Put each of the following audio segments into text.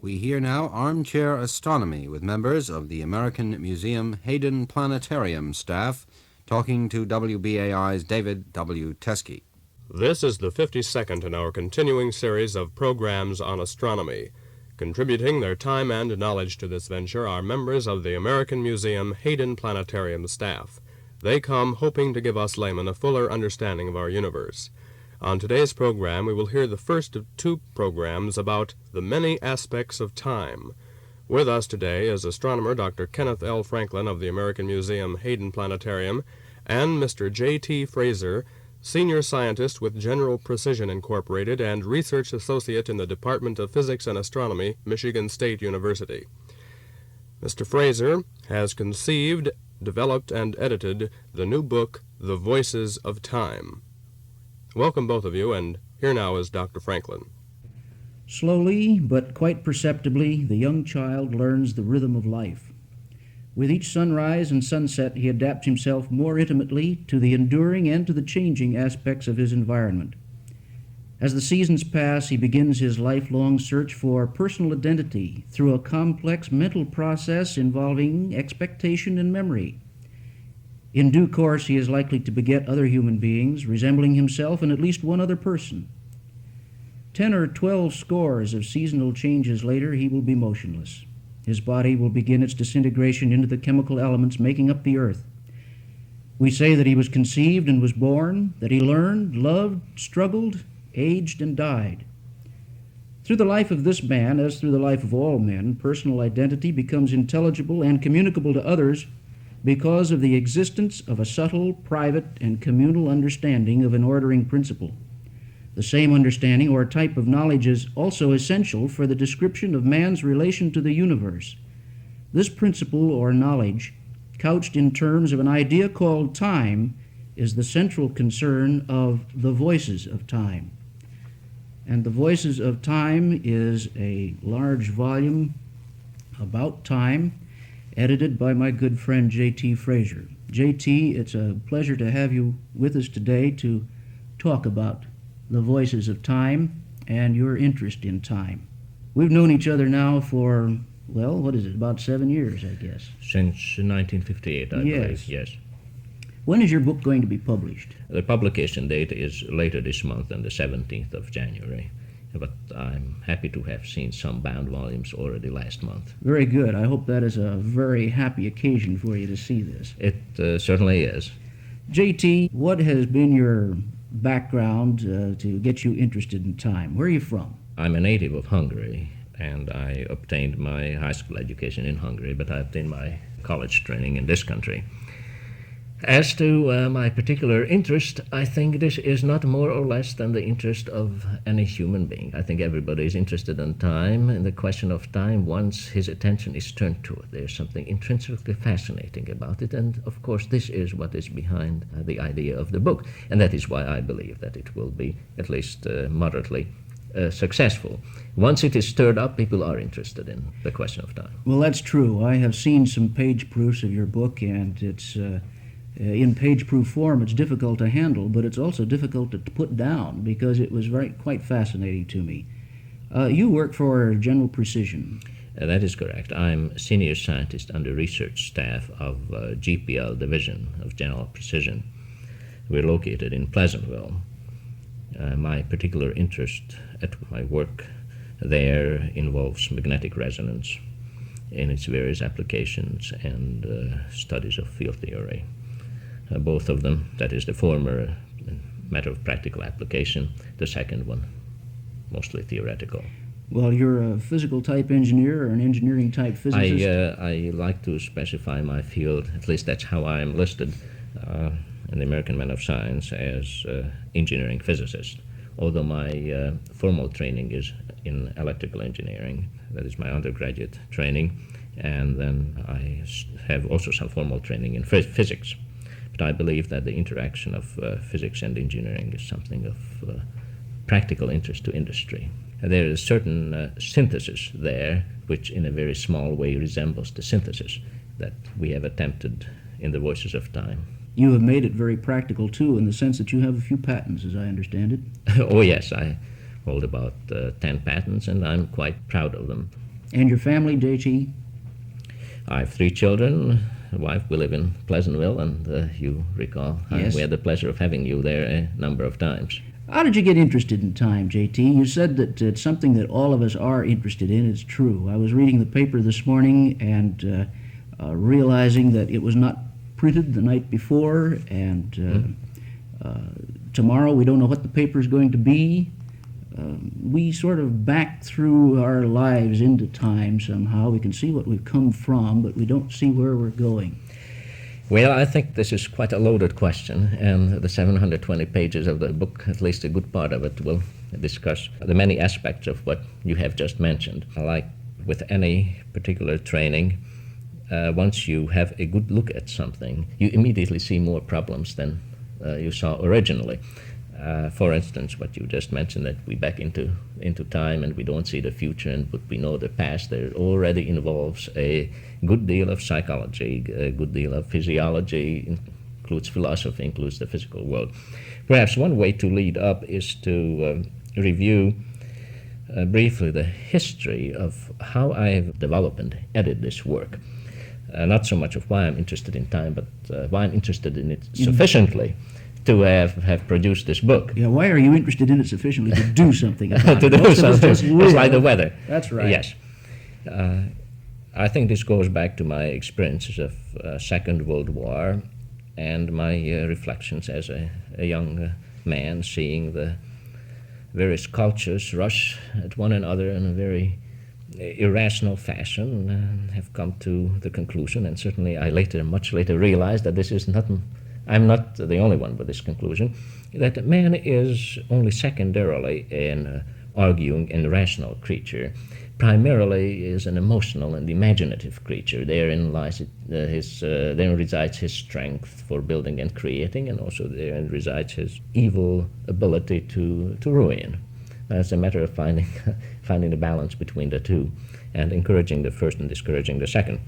We hear now Armchair Astronomy with members of the American Museum Hayden Planetarium staff talking to WBAI's David W. Teskey. This is the 52nd in our continuing series of programs on astronomy. Contributing their time and knowledge to this venture are members of the American Museum Hayden Planetarium staff. They come hoping to give us laymen a fuller understanding of our universe. On today's program, we will hear the first of two programs about the many aspects of time. With us today is astronomer Dr. Kenneth L. Franklin of the American Museum Hayden Planetarium and Mr. J.T. Fraser, senior scientist with General Precision Incorporated and research associate in the Department of Physics and Astronomy, Michigan State University. Mr. Fraser has conceived, developed, and edited the new book, The Voices of Time. Welcome, both of you, and here now is Dr. Franklin. Slowly, but quite perceptibly, the young child learns the rhythm of life. With each sunrise and sunset, he adapts himself more intimately to the enduring and to the changing aspects of his environment. As the seasons pass, he begins his lifelong search for personal identity through a complex mental process involving expectation and memory. In due course, he is likely to beget other human beings, resembling himself and at least one other person. 10 or 12 scores of seasonal changes later, he will be motionless. His body will begin its disintegration into the chemical elements making up the earth. We say that he was conceived and was born, that he learned, loved, struggled, aged, and died. Through the life of this man, as through the life of all men, personal identity becomes intelligible and communicable to others because of the existence of a subtle, private, and communal understanding of an ordering principle. The same understanding or type of knowledge is also essential for the description of man's relation to the universe. This principle or knowledge, couched in terms of an idea called time, is the central concern of The Voices of Time. And The Voices of Time is a large volume about time, edited by my good friend J.T. Fraser. J.T., it's a pleasure to have you with us today to talk about the voices of time and your interest in time. We've known each other now for, well, what is it, about 7 years, I guess. Since 1958, I believe, yes. When is your book going to be published? The publication date is later this month on the 17th of January. But I'm happy to have seen some bound volumes already last month. Very good. I hope that is a very happy occasion for you to see this. It certainly is. J.T., what has been your background to get you interested in time? Where are you from? I'm a native of Hungary, and I obtained my high school education in Hungary, but I obtained my college training in this country. As to my particular interest, I think this is not more or less than the interest of any human being. I think everybody is interested in time, and the question of time, once his attention is turned to it, there's something intrinsically fascinating about it, and of course this is what is behind the idea of the book, and that is why I believe that it will be at least moderately successful. Once it is stirred up, people are interested in the question of time. Well, that's true. I have seen some page proofs of your book, and it's in page-proof form, it's difficult to handle, but it's also difficult to put down because it was quite fascinating to me. You work for General Precision. That is correct. I'm senior scientist on the research staff of GPL Division of General Precision. We're located in Pleasantville. My particular interest at my work there involves magnetic resonance in its various applications and studies of field theory. Both of them, that is the former a matter of practical application, the second one mostly theoretical. Well, you're a physical type engineer or an engineering type physicist? I like to specify my field, at least that's how I am listed in the American Man of Science, as engineering physicist. Although my formal training is in electrical engineering, that is my undergraduate training, and then I have also some formal training in physics. But I believe that the interaction of physics and engineering is something of practical interest to industry. There is a certain synthesis there, which in a very small way resembles the synthesis that we have attempted in The Voices of Time. You have made it very practical, too, in the sense that you have a few patents, as I understand it. Oh, yes, I hold about 10 patents, and I'm quite proud of them. And your family, J.T.? I have 3 children, a wife. We live in Pleasantville, and you recall Yes. we had the pleasure of having you there a number of times. How did you get interested in time, J.T.? You said that it's something that all of us are interested in. It's true. I was reading the paper this morning and realizing that it was not printed the night before, and tomorrow we don't know what the paper is going to be. We sort of back through our lives into time somehow. We can see what we've come from, but we don't see where we're going. Well, I think this is quite a loaded question, and the 720 pages of the book, at least a good part of it, will discuss the many aspects of what you have just mentioned. Like with any particular training, once you have a good look at something, you immediately see more problems than you saw originally. For instance, what you just mentioned, that we back into time and we don't see the future, and what we know the past, there already involves a good deal of psychology, a good deal of physiology, includes philosophy, includes the physical world. Perhaps one way to lead up is to review briefly the history of how I have developed and edited this work. Not so much of why I'm interested in time, but why I'm interested in it sufficiently to have produced this book. Yeah, why are you interested in it sufficiently to do something about to it? do Most of us something. just It's live. like the weather. That's right. Yes. I think this goes back to my experiences of Second World War and my reflections as a young man, seeing the various cultures rush at one another in a very irrational fashion, and have come to the conclusion, and certainly I much later realized that this is not, I'm not the only one with this conclusion, that man is only secondarily an arguing and rational creature. Primarily is an emotional and imaginative creature. Therein resides his strength for building and creating, and also therein resides his evil ability to ruin. It's a matter of finding the balance between the two, and encouraging the first and discouraging the second.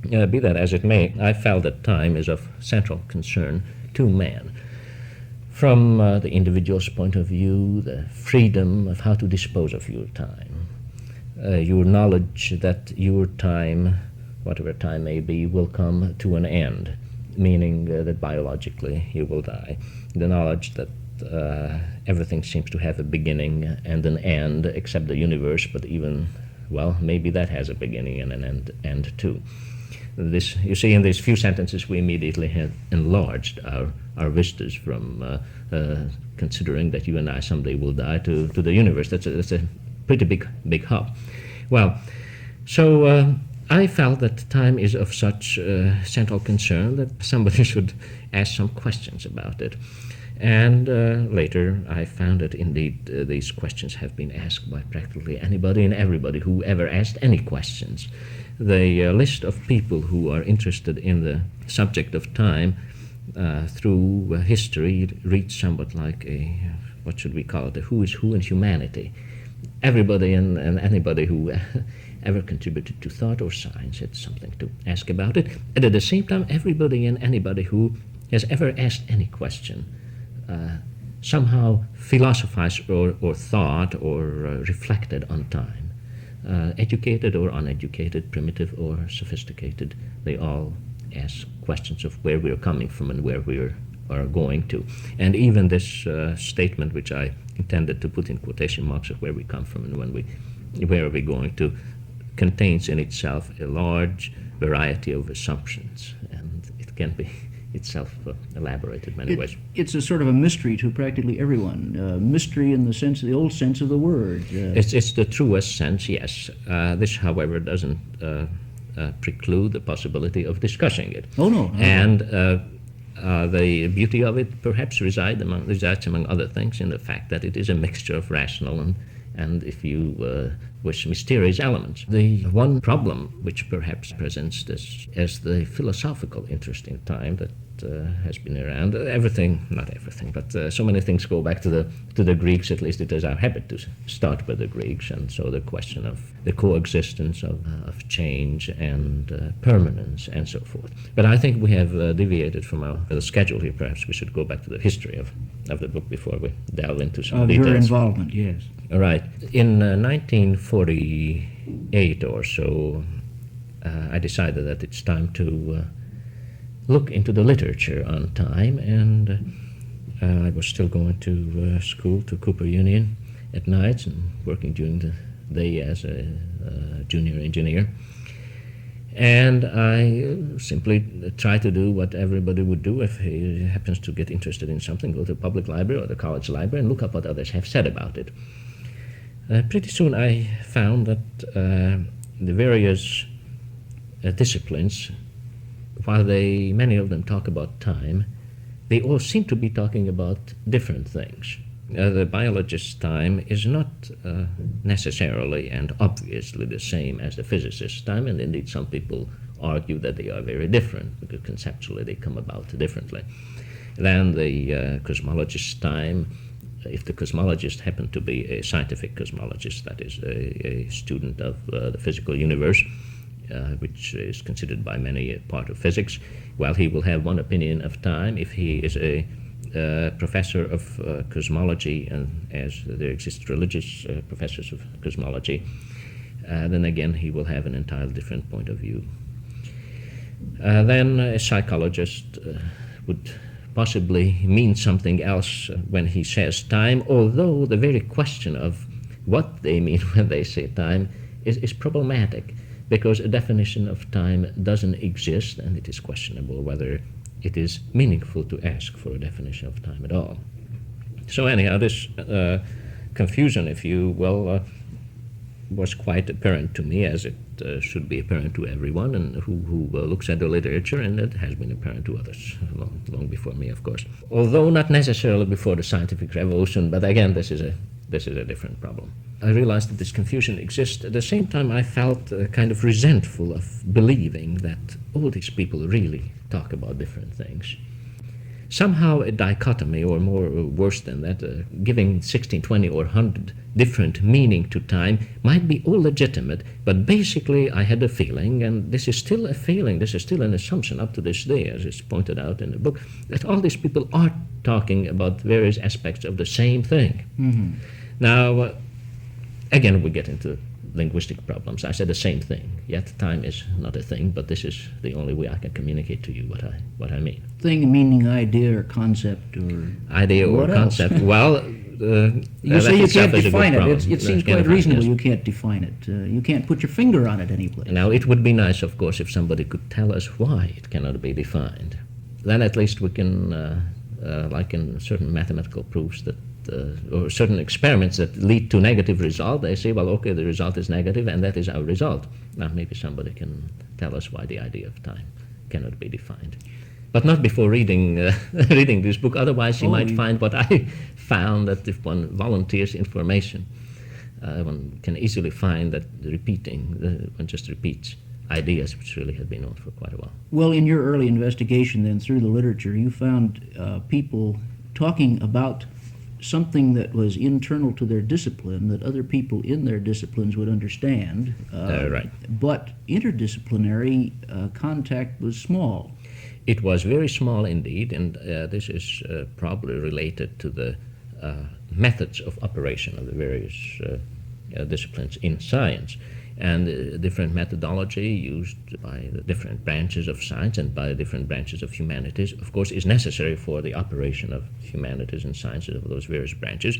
Be that as it may, I felt that time is of central concern to man. From the individual's point of view, the freedom of how to dispose of your time, your knowledge that your time, whatever time may be, will come to an end, meaning that biologically you will die. The knowledge that everything seems to have a beginning and an end, except the universe, but even, well, maybe that has a beginning and an end too. This, you see, in these few sentences, we immediately have enlarged our vistas from considering that you and I someday will die to the universe. That's a pretty big hop. Well, so I felt that time is of such central concern that somebody should ask some questions about it. And later I found that indeed these questions have been asked by practically anybody and everybody who ever asked any questions. The list of people who are interested in the subject of time through history reads somewhat like a, what should we call it, a who is who in humanity. Everybody and anybody who ever contributed to thought or science had something to ask about it. And at the same time, everybody and anybody who has ever asked any question somehow philosophized or thought or reflected on time. Educated or uneducated, primitive or sophisticated, they all ask questions of where we're coming from and where we are going to. And even this statement, which I intended to put in quotation marks, of where we come from and where are we going to, contains in itself a large variety of assumptions, and it can be itself elaborated in many ways. It's a sort of a mystery to practically everyone. Mystery in the sense, the old sense of the word. It's the truest sense, yes. This, however, doesn't preclude the possibility of discussing it. Oh, no. And the beauty of it perhaps resides among other things in the fact that it is a mixture of rational and if you wish, mysterious elements. The one problem which perhaps presents this as the philosophical interest in time that has been around. Everything, not everything, but so many things go back to the Greeks. At least it is our habit to start with the Greeks, and so the question of the coexistence of change and permanence and so forth. But I think we have deviated from the schedule here. Perhaps we should go back to the history of the book before we delve into some details. Your involvement, yes. All right. In 1948 or so, I decided that it's time to look into the literature on time, and I was still going to school, to Cooper Union at nights, and working during the day as a junior engineer. And I simply try to do what everybody would do if he happens to get interested in something: go to the public library or the college library and look up what others have said about it. Pretty soon I found that the various disciplines, while many of them talk about time, they all seem to be talking about different things. The biologist's time is not necessarily and obviously the same as the physicist's time, and indeed some people argue that they are very different, because conceptually they come about differently. Then the cosmologist's time, if the cosmologist happened to be a scientific cosmologist, that is a student of the physical universe, which is considered by many a part of physics, well, he will have one opinion of time. If he is a professor of cosmology, and as there exist religious professors of cosmology, then again he will have an entirely different point of view. Then a psychologist would possibly mean something else when he says time, although the very question of what they mean when they say time is problematic, because a definition of time doesn't exist, and it is questionable whether it is meaningful to ask for a definition of time at all. So anyhow, this confusion, if you will, was quite apparent to me, as it should be apparent to everyone and who looks at the literature, and it has been apparent to others long before me, of course. Although not necessarily before the scientific revolution, but again, this is a different problem. I realized that this confusion exists. At the same time, I felt kind of resentful of believing that all these people really talk about different things. Somehow a dichotomy, or more worse than that, giving 16, 20, or 100 different meaning to time might be all legitimate, but basically I had a feeling, and this is still a feeling, this is still an assumption up to this day, as is pointed out in the book, that all these people are talking about various aspects of the same thing. Mm-hmm. Now, again, we get into linguistic problems. I said the same thing, yet time is not a thing, but this is the only way I can communicate to you what I mean. Thing meaning idea or concept or idea or concept. Well, you say you can't define it. It seems quite reasonable you can't define it. You can't put your finger on it anyplace. Now, it would be nice, of course, if somebody could tell us why it cannot be defined. Then at least we can, like in certain mathematical proofs that or certain experiments that lead to negative result, they say, well, okay, the result is negative, and that is our result. Now, maybe somebody can tell us why the idea of time cannot be defined. But not before reading this book, otherwise you might find what I found, that if one volunteers information, one can easily find that one just repeats ideas which really had been known for quite a while. Well, in your early investigation then through the literature, you found people talking about something that was internal to their discipline that other people in their disciplines would understand. Right. But interdisciplinary contact was small. It was very small indeed, and this is probably related to the methods of operation of the various disciplines in science, and different methodology used by the different branches of science and by the different branches of humanities, of course, is necessary for the operation of humanities and sciences of those various branches.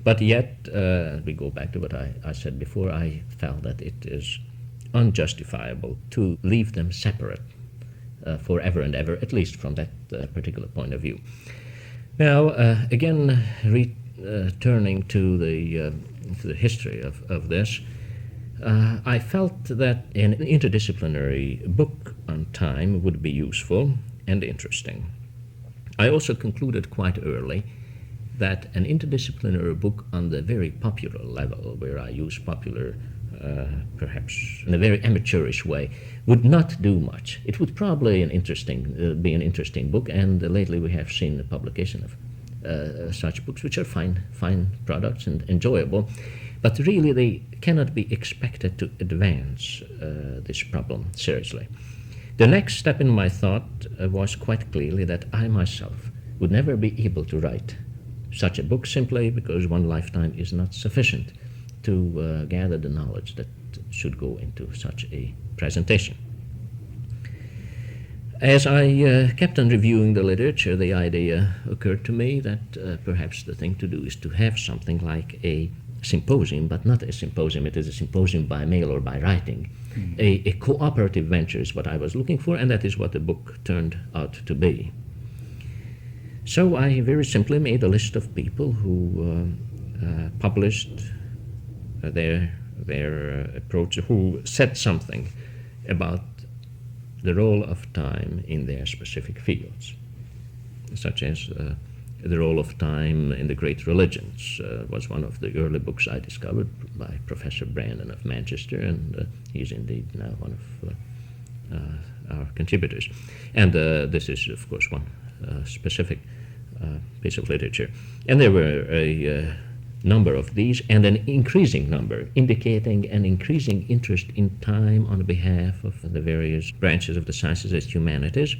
But yet, we go back to what I said before, I felt that it is unjustifiable to leave them separate forever and ever, at least from that particular point of view. Now, again, returning to the history of this, I felt that an interdisciplinary book on time would be useful and interesting. I also concluded quite early that an interdisciplinary book on the very popular level, where I use popular perhaps in a very amateurish way, would not do much. It would probably be an interesting book, and lately we have seen the publication of such books, which are fine products and enjoyable, but really they cannot be expected to advance this problem seriously. The next step in my thought was quite clearly that I myself would never be able to write such a book simply because one lifetime is not sufficient to gather the knowledge that should go into such a presentation. As I kept on reviewing the literature, the idea occurred to me that perhaps the thing to do is to have something like a symposium, but not a symposium. It is a symposium by mail or by writing. A cooperative venture is what I was looking for, and that is what the book turned out to be. So I very simply made a list of people who published their approach, who said something about the role of time in their specific fields, such as the role of time in the great religions was one of the early books I discovered by Professor Brandon of Manchester, and he's indeed now one of our contributors. And this is, of course, one specific piece of literature. And there were a number of these, and an increasing number, indicating an increasing interest in time on behalf of the various branches of the sciences and humanities,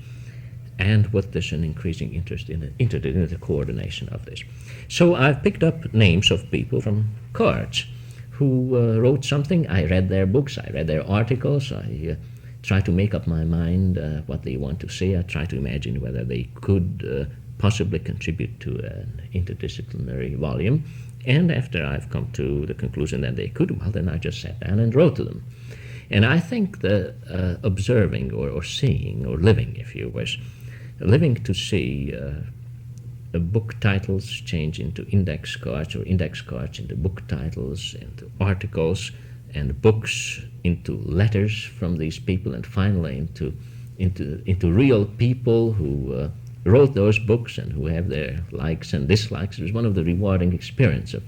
and with this an increasing interest in the coordination of this. So I've picked up names of people from cards who wrote something. I read their books, I read their articles, I try to make up my mind what they want to say. I try to imagine whether they could possibly contribute to an interdisciplinary volume. And after I've come to the conclusion that they could, well, then I just sat down and wrote to them. And I think the observing or seeing or living, if you wish, living to see book titles change into index cards, or index cards into book titles, into articles, and books into letters from these people, and finally into real people who wrote those books and who have their likes and dislikes. It was one of the rewarding experiences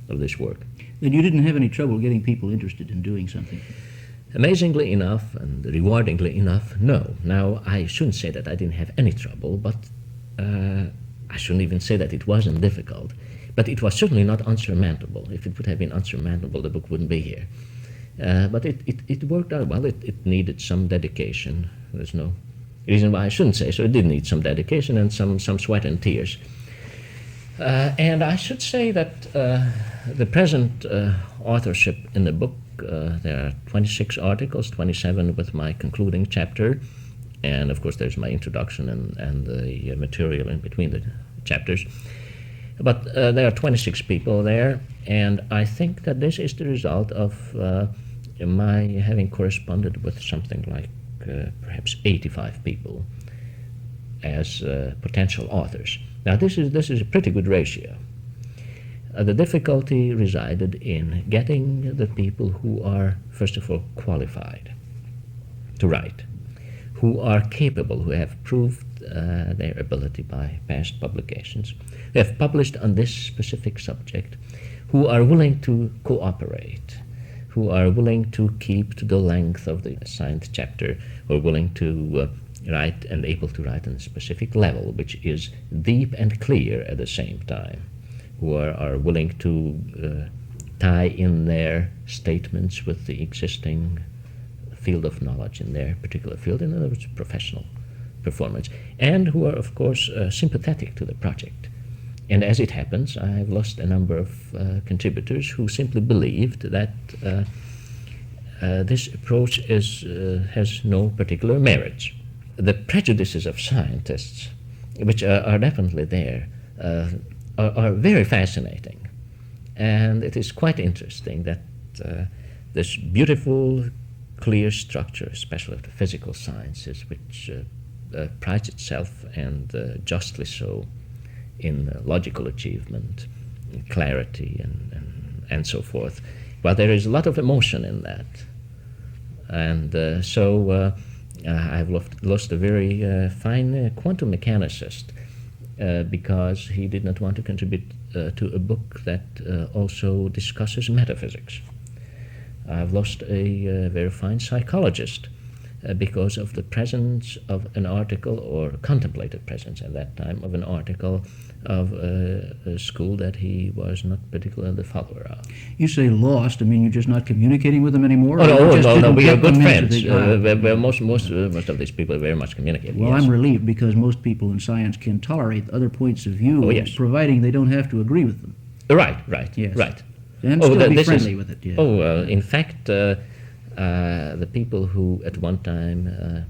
of this work. Then you didn't have any trouble getting people interested in doing something? Amazingly enough, and rewardingly enough, no. Now, I shouldn't say that I didn't have any trouble, but I shouldn't even say that it wasn't difficult. But it was certainly not unsurmountable. If it would have been unsurmountable, the book wouldn't be here. But it worked out well. It needed some dedication. There's no reason why I shouldn't say so. It did need some dedication and some sweat and tears. And I should say that the present authorship in the book, there are 26 articles, 27 with my concluding chapter, and of course there's my introduction and the material in between the chapters. But there are 26 people there, and I think that this is the result of my having corresponded with something like perhaps 85 people as potential authors. Now this is a pretty good ratio. The difficulty resided in getting the people who are, first of all, qualified to write, who are capable, who have proved their ability by past publications, who have published on this specific subject, who are willing to cooperate, who are willing to keep to the length of the assigned chapter, who are willing to write and able to write on a specific level, which is deep and clear at the same time, who are willing to tie in their statements with the existing field of knowledge in their particular field, in other words, professional performance, and who are, of course, sympathetic to the project. And as it happens, I have lost a number of contributors who simply believed that this approach has no particular merits. The prejudices of scientists, which are definitely there, are very fascinating. And it is quite interesting that this beautiful, clear structure, especially of the physical sciences, which prides itself, and justly so, in logical achievement, in clarity, and so forth. Well, there is a lot of emotion in that. And so I've lost a very fine quantum mechanicist because he did not want to contribute to a book that also discusses metaphysics. I've lost a very fine psychologist because of the presence of an article, or contemplated presence at that time, of an article of a school that he was not particularly the follower of. You say lost. I mean, you're just not communicating with them anymore? Oh, or you just no, didn't we are get good them into friends. the- Most of these people very much communicate. Well, yes. I'm relieved, because most people in science can tolerate other points of view, Oh, yes. providing they don't have to agree with them. Right, Yes. right. And Oh, still be this friendly is- with it, yes. In fact, the people who at one time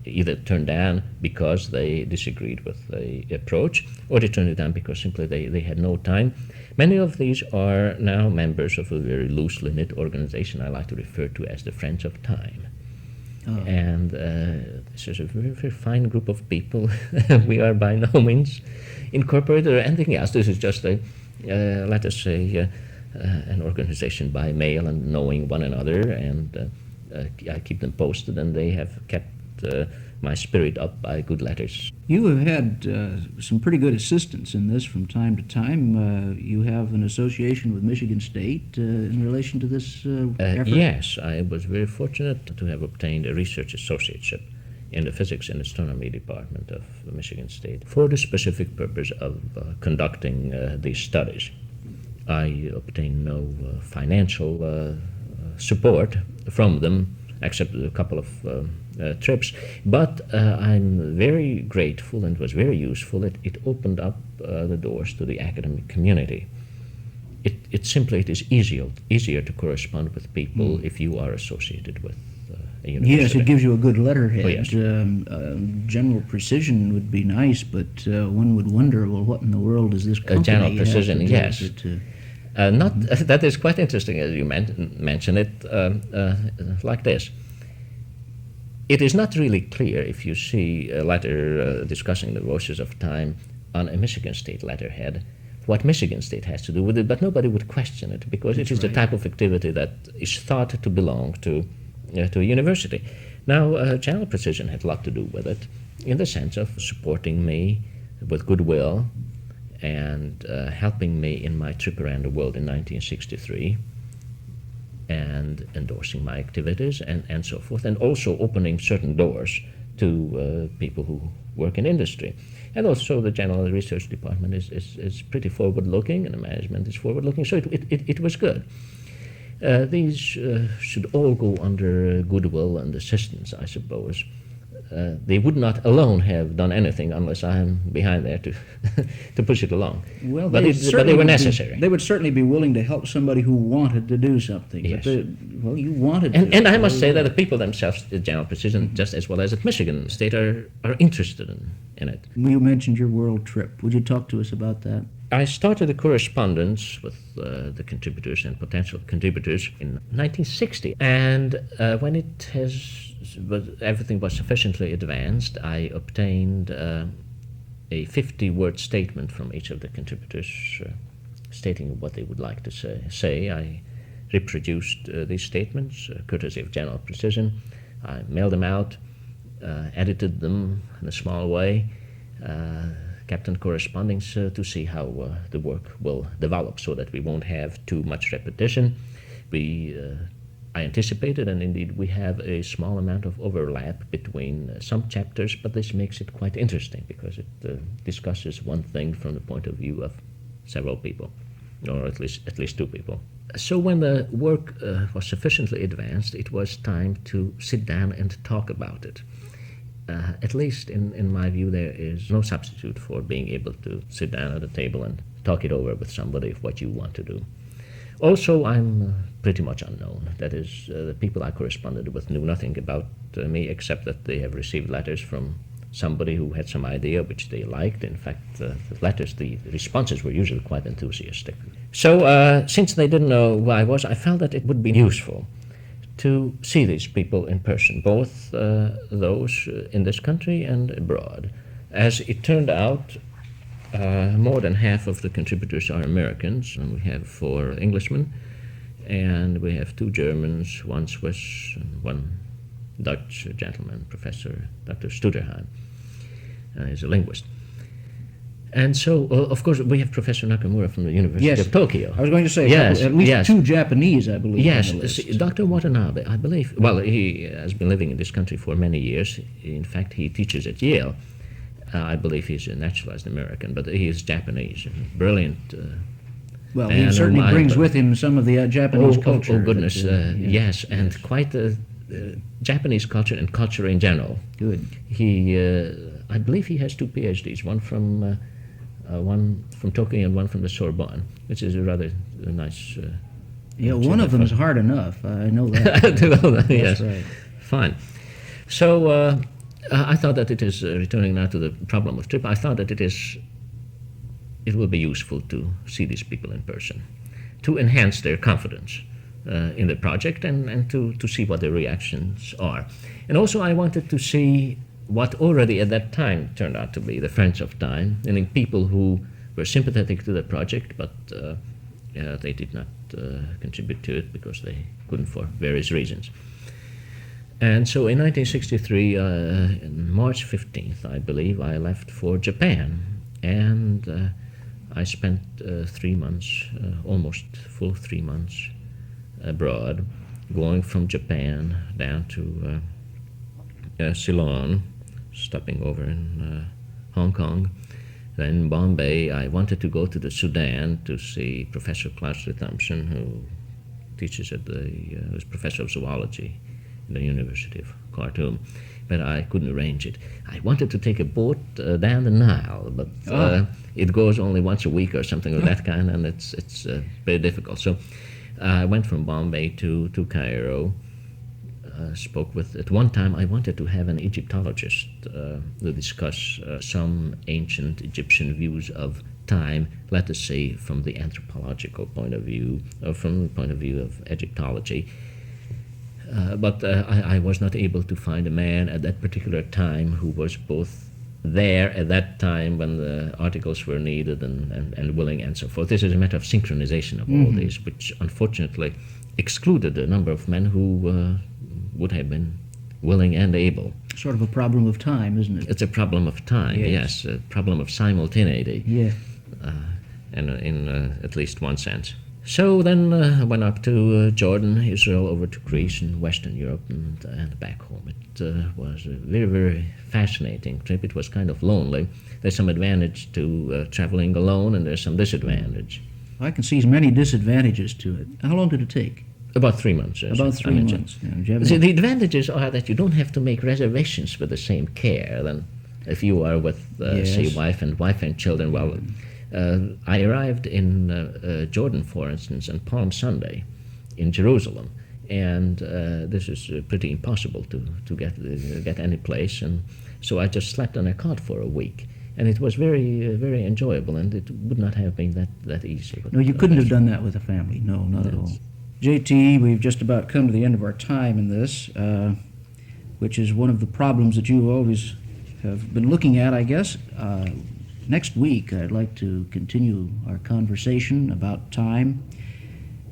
either turned down because they disagreed with the approach, or they turned it down because simply they had no time. Many of these are now members of a very loosely knit organization I like to refer to as the Friends of Time. Oh. And this is a very, very fine group of people. We are by no means incorporated or anything else. This is just a, let us say, an organization by mail and knowing one another, and I keep them posted, and they have kept my spirit up by good letters. You have had some pretty good assistance in this from time to time. You have an association with Michigan State in relation to this effort? Yes, I was very fortunate to have obtained a research associateship in the Physics and Astronomy Department of Michigan State for the specific purpose of conducting these studies. I obtained no financial support from them, except a couple of trips, but I'm very grateful, and it was very useful. It opened up the doors to the academic community. It is easier to correspond with people if you are associated with a university. Yes, it gives you a good letterhead. Oh, yes. General precision would be nice, but one would wonder, well, what in the world is this company General have precision, to do yes. with it, That is quite interesting as you mention it like this. It is not really clear if you see a letter discussing the Voices of Time on a Michigan State letterhead, what Michigan State has to do with it, but nobody would question it, because it is the type of activity that is thought to belong to a university. Now, General Precision had a lot to do with it, in the sense of supporting me with goodwill and helping me in my trip around the world in 1963, and endorsing my activities and so forth, and also opening certain doors to people who work in industry. And also the General Research Department is pretty forward-looking, and the management is forward-looking, so it was good. These should all go under goodwill and assistance, I suppose. They would not alone have done anything unless I'm behind there to to push it along. Well, but certainly they were would be- necessary. they would certainly be willing to help somebody who wanted to do something. Yes. But well, you wanted And, to. and I must say that the people themselves at General Precision, just as well as at Michigan State, are interested in it. You mentioned your world trip. Would you talk to us about that? I started a correspondence with the contributors and potential contributors in 1960, and when everything was sufficiently advanced, I obtained a 50-word statement from each of the contributors stating what they would like to say. I reproduced these statements, courtesy of General Precision. I mailed them out, edited them in a small way, kept in correspondence to see how the work will develop, so that we won't have too much repetition. I anticipated, and indeed we have a small amount of overlap between some chapters, but this makes it quite interesting, because it discusses one thing from the point of view of several people, or at least two people. So when the work was sufficiently advanced, it was time to sit down and talk about it. At least in my view, there is no substitute for being able to sit down at a table and talk it over with somebody of what you want to do. Also, I'm pretty much unknown. That is, the people I corresponded with knew nothing about me, except that they have received letters from somebody who had some idea which they liked. In fact, the responses were usually quite enthusiastic. So, since they didn't know who I was, I felt that it would be useful to see these people in person, both those in this country and abroad. As it turned out, more than half of the contributors are Americans, and we have 4 Englishmen, and we have 2 Germans, 1 Swiss, and 1 Dutch gentleman, Professor Dr. Studerheim. He's a linguist. And so, of course, we have Professor Nakamura from the University Yes. of Tokyo. I was going to say, Yes, at least yes. 2 Japanese, I believe. Yes, on the list. Dr. Watanabe, I believe. Well, he has been living in this country for many years. In fact, he teaches at Yale. I believe he's a naturalized American, but he is Japanese. Brilliant. Well, and he certainly mind, brings but- with him some of the Japanese culture. Oh, goodness, that, yes, and quite the Japanese culture and culture in general. Good. He, I believe he has 2 PhDs, one from Tokyo and one from the Sorbonne, which is a rather nice. Yeah, one of them is hard enough. I know that. Yes, That's right. fine. So I thought that it is, returning now to the problem of trip, I thought that it will be useful to see these people in person, to enhance their confidence in the project and to see what their reactions are. And also I wanted to see what already at that time turned out to be the friends of time, meaning people who were sympathetic to the project, but they did not contribute to it because they couldn't for various reasons. And so in 1963, on March 15th, I believe, I left for Japan, and I spent 3 months, almost full 3 months abroad, going from Japan down to Ceylon, stopping over in Hong Kong. Then Bombay, I wanted to go to the Sudan to see Professor Cloudesley Thompson, who teaches at who's professor of zoology in the University of Khartoum, but I couldn't arrange it. I wanted to take a boat down the Nile, but it goes only once a week or something of that kind, and it's very difficult. So I went from Bombay to Cairo. Spoke with, at one time I wanted to have an Egyptologist to discuss some ancient Egyptian views of time, let us say from the anthropological point of view, or from the point of view of Egyptology. But I was not able to find a man at that particular time who was both there at that time when the articles were needed and willing and so forth. This is a matter of synchronization of all this, which unfortunately excluded a number of men who would have been willing and able. Sort of a problem of time, isn't it? It's a problem of time, yes, a problem of simultaneity, Yeah. in at least one sense. So then I went up to Jordan, Israel, over to Greece and Western Europe and back home. It was a very, very fascinating trip. It was kind of lonely. There's some advantage to traveling alone, and there's some disadvantage. I can see many disadvantages to it. How long did it take? About 3 months. Yes, About I 3 mentioned. months. Yeah. Do you have See, any- the advantages are that you don't have to make reservations with the same care than if you are with, say, Yes. wife and children. Well, I arrived in Jordan, for instance, on Palm Sunday in Jerusalem, and this is pretty impossible to get any place, and so I just slept on a cot for a week, and it was very, very enjoyable, and it would not have been that easy. But, No, you couldn't have done that with a family. No, not at all. JT, we've just about come to the end of our time in this, which is one of the problems that you always have been looking at, I guess. Next week, I'd like to continue our conversation about time,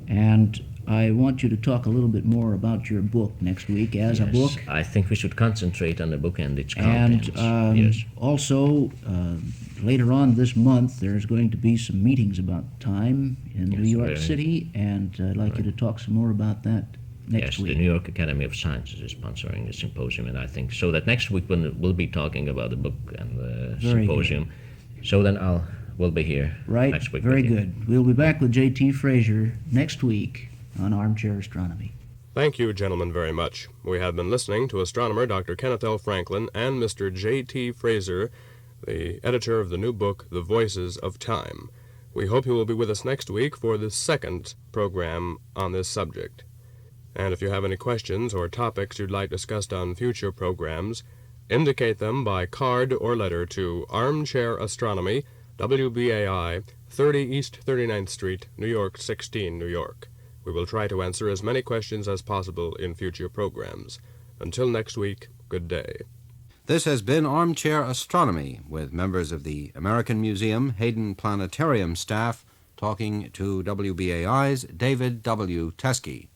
and I want you to talk a little bit more about your book next week as a book. I think we should concentrate on the book and its And contents. Yes. also, later on this month, there's going to be some meetings about time in New Yes, York very- City, and I'd like you to talk some more about that next Yes, week. the New York Academy of Sciences is sponsoring the symposium, and I think so that next week we'll be talking about the book and the Very symposium. So then we'll be here Right? next week. Very with you. good. We'll be back with J.T. Fraser next week on Armchair Astronomy. Thank you, gentlemen, very much. We have been listening to astronomer Dr. Kenneth L. Franklin and Mr. J.T. Fraser, the editor of the new book, The Voices of Time. We hope you will be with us next week for the second program on this subject. And if you have any questions or topics you'd like discussed on future programs, indicate them by card or letter to Armchair Astronomy, WBAI, 30 East 39th Street, New York 16, New York. We will try to answer as many questions as possible in future programs. Until next week, good day. This has been Armchair Astronomy with members of the American Museum Hayden Planetarium staff talking to WBAI's David W. Teskey.